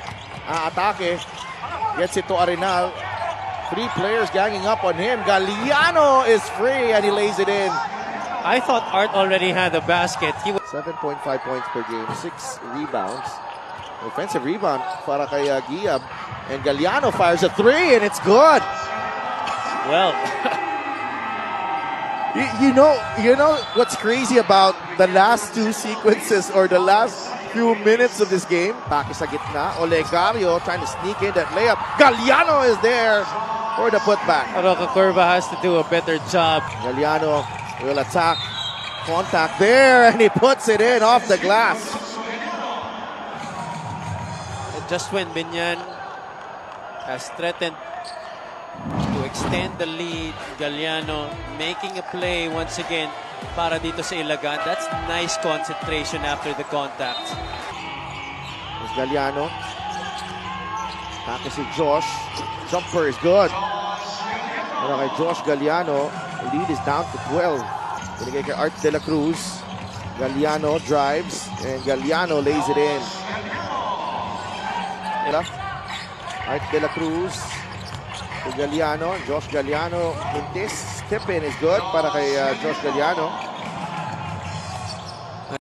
Atake. Gets it to Arenal. 3 players ganging up on him. Galliano is free and he lays it in. I thought Art already had a basket. He 7.5 points per game, 6 rebounds. Offensive rebound para kay Giab. And Galliano fires a 3 and it's good. Well, you know what's crazy about the last 2 sequences or the last few minutes of this game? Pake sa gitna. Olegario trying to sneak in that layup. Galliano is there for the putback. Roca Curva has to do a better job. Galliano will attack. Contact there and he puts it in off the glass. And just when Binyan has threatened to extend the lead, Galliano making a play once again para dito sa Ilagan. That's nice concentration after the contact. There's Galliano. Pake si Josh. Jumper is good. Pero kay Josh Galliano, the lead is down to 12. Binigay kay Art de la Cruz. Galliano drives and Galliano lays it in. Art de la Cruz to Galliano. Josh Galliano. This tip in is good para kay Josh Galliano.